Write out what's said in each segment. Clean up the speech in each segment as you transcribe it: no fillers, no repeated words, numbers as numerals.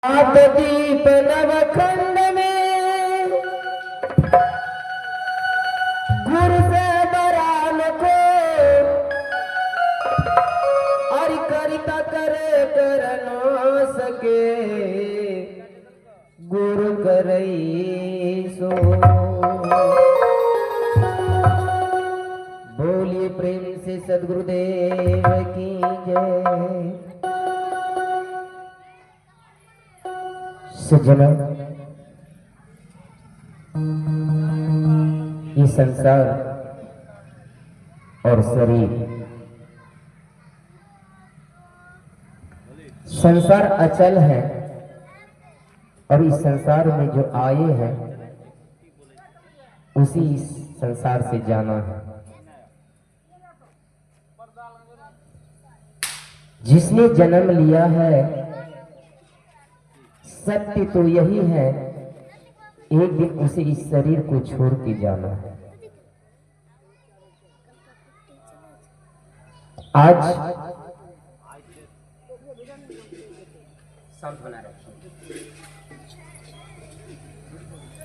आप दीप नवखंड में गुरु से बरान को और करिता करे कर न सके गुरु करई सो। बोलिए प्रेम से सद्गुरुदेव की जय। सज्जनों, ये संसार और शरीर, संसार अचल है और इस संसार में जो आए हैं उसी इस संसार से जाना है। जिसने जन्म लिया है सत्य तो यही है, एक दिन उसे इस शरीर को छोड़ के जाना है। आज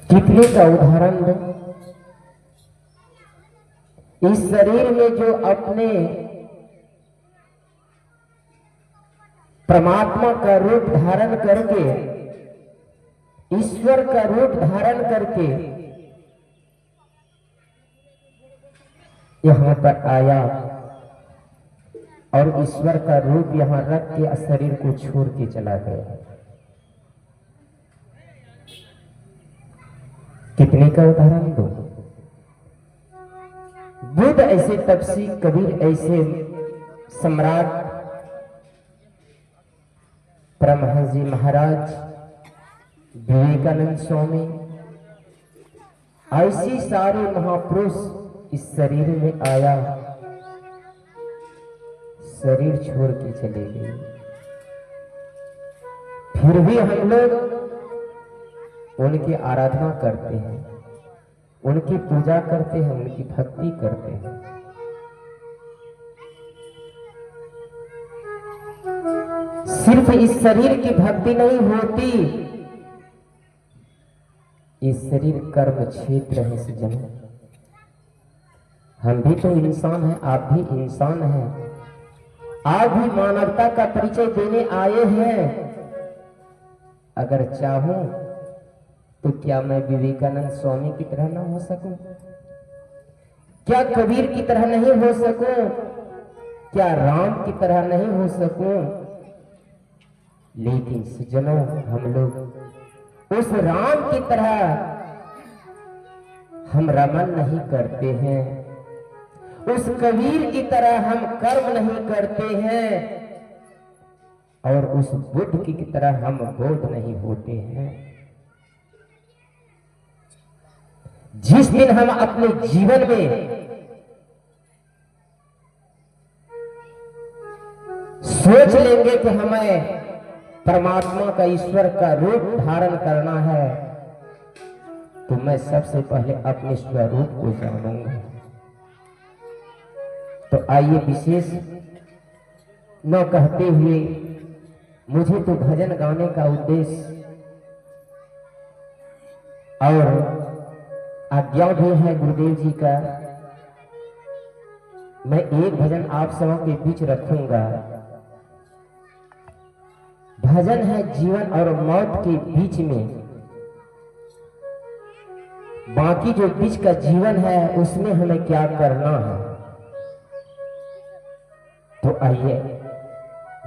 कितने का उदाहरण दो। इस शरीर में जो अपने परमात्मा का रूप धारण करके, ईश्वर का रूप धारण करके यहां पर आया और ईश्वर का रूप यहां रख के शरीर को छोड़ के चला गया। कितने का उदाहरण दो। बुद्ध ऐसे, तपसी कबीर ऐसे, सम्राट परमहंस जी महाराज, विवेकानंद स्वामी, ऐसी सारे महापुरुष इस शरीर में आया, शरीर छोड़ के चले गए। फिर भी हम लोग उनकी आराधना करते हैं, उनकी पूजा करते हैं, उनकी भक्ति करते हैं। सिर्फ इस शरीर की भक्ति नहीं होती, इस शरीर कर्म क्षेत्र है। सज्जनों, हम भी तो इंसान हैं, आप भी इंसान हैं, आप भी मानवता का परिचय देने आए हैं। अगर चाहूं तो क्या मैं विवेकानंद स्वामी की तरह ना हो सकूं? क्या कबीर की तरह नहीं हो सकूं? क्या राम की तरह नहीं हो सकूं? लेकिन सज्जनों, हम लोग उस राम की तरह हम रमन नहीं करते हैं, उस कबीर की तरह हम कर्म नहीं करते हैं, और उस बुद्ध की तरह हम बोध नहीं होते हैं। जिस दिन हम अपने जीवन में सोच लेंगे कि हमें परमात्मा का, ईश्वर का रूप धारण करना है, तो मैं सबसे पहले अपने स्वरूप को जानूंगा। तो आइए, विशेष न कहते हुए, मुझे तो भजन गाने का उद्देश्य और आज्ञा भी है गुरुदेव जी का। मैं एक भजन आप सबों के बीच रखूंगा। भजन है जीवन और मौत के बीच में, बाकी जो बीच का जीवन है उसमें हमें क्या करना है। तो आइए,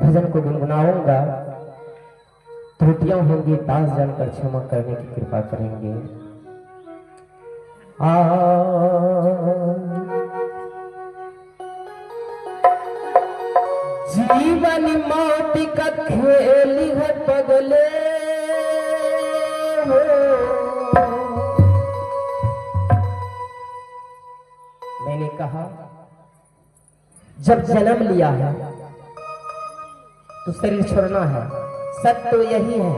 भजन को गुनगुनाऊंगा, त्रुटियां होंगी दास जानकर क्षमा करने की कृपा करेंगे। जीवन मौत का खेल है पगले हो। मैंने कहा, जब जन्म लिया है तो शरीर छोड़ना है। सत्य तो यही है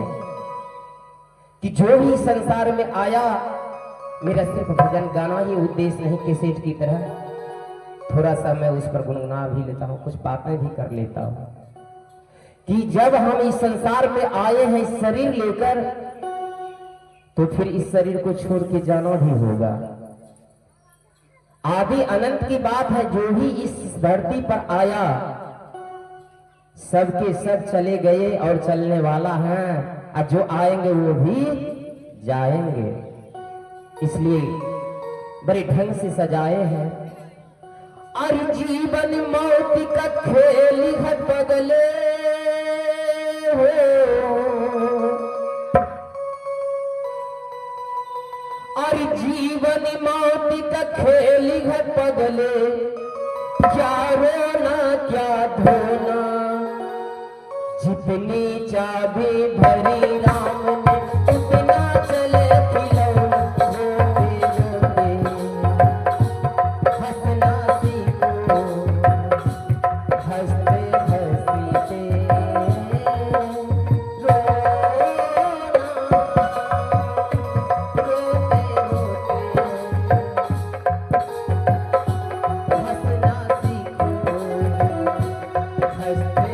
कि जो भी संसार में आया, मेरा सिर्फ भजन गाना ही उद्देश्य नहीं, कैसेट की तरह थोड़ा सा मैं उस पर गुनगुना भी लेता हूँ, कुछ बातें भी कर लेता हूँ। कि जब हम इस संसार में आए हैं इस शरीर लेकर, तो फिर इस शरीर को छोड़ के जाना भी होगा। आदि अनंत की बात है, जो भी इस धरती पर आया सबके सब चले गए और चलने वाला है, और जो आएंगे वो भी जाएंगे। इसलिए बड़े ढंग से सजाए हैं। और जीवन मौत का खेल है बदले हो, और जीवन मौत का खेल है बदले, क्या रोना क्या धोना, जितनी चाबी भरी राम ने उतना चले खिलौना, रोते रोते हंसना सीखो, हंसते हंसते रोना, रोते रोते हंसना सीखो, हंसते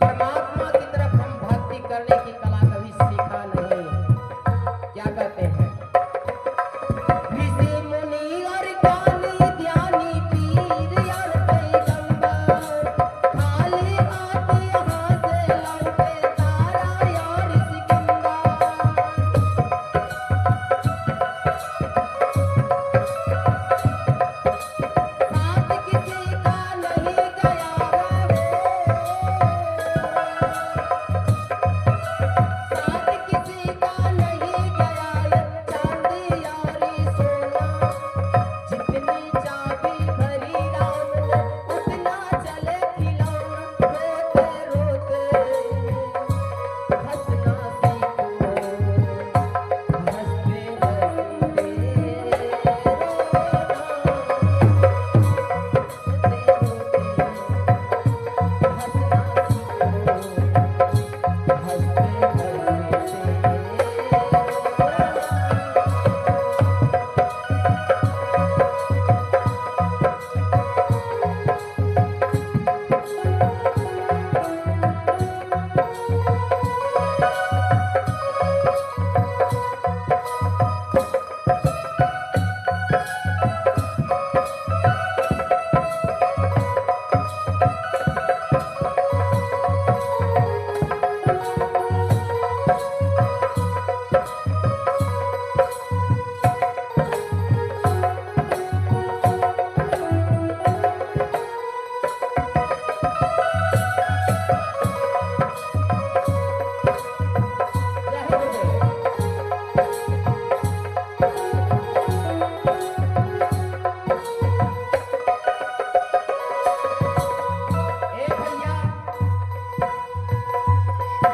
परमात्मा की तरफ हम भक्ति करने की कला कभी सीखा नहीं।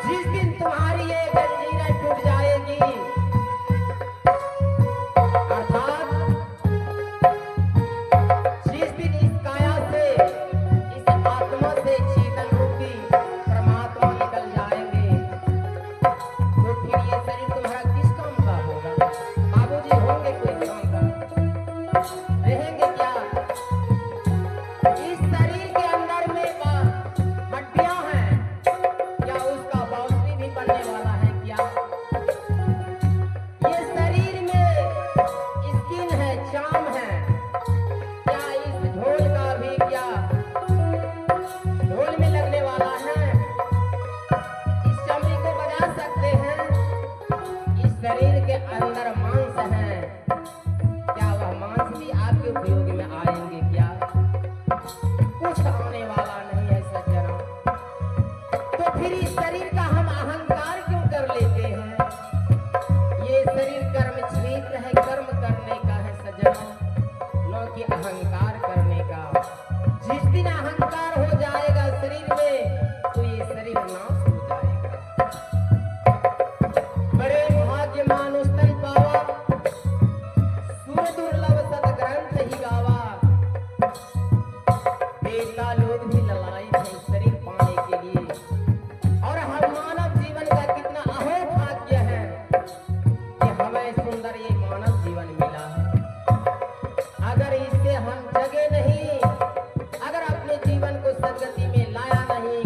जिस दिन तुम्हारी ये जंजीरें टूट जाएगी, अर्थात जिस दिन इस काया से, इस आत्मा से चेतन रूपी परमात्मा निकल जाएंगे, तो फिर ये शरीर तुम्हारा किस काम का होगा? बाबूजी होंगे कोई काम का? रहेंगे क्या? इस शरीर के अंदर में हड्डियां हैं, क्या उसका बाउंड्री भी बनने वाला है क्या? ये शरीर में स्किन है, चाम है, क्या इस ढोल का भी क्या ढोल में लगने वाला है? इस चमड़ी को बजा सकते हैं? इस शरीर के अंदर मांस है, क्या वह मांस भी आपके उपयोग में आएंगे क्या? कुछ आने वाला नहीं है सज्जनों। तो फिर इस शरीर का हम अहंकार क्यों कर लेते हैं? ये शरीर कर्म क्षेत्र है, कर्म करने का है सज्जनों, न कि अहंकार करने का। जिस दिन अहंकार हो जाएगा शरीर में, तो ये शरीर नाश हो जाएगा। बड़े भाग्य मानुष तन पावा, सुर दुर्लभ सदग्रंथ ही गावा। देवता लोग भी ललायित हैं शरीर पाने के लिए, और हम मानव जीवन का कितना अहोभाग्य है कि हमें सुंदर ये मानव जीवन मिला है। अगर इससे हम जगे नहीं, अगर अपने जीवन को सदगति में लाया नहीं,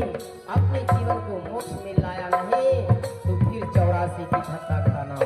अपने जीवन को मोक्ष में लाया नहीं, तो फिर 84 की धक्का खाना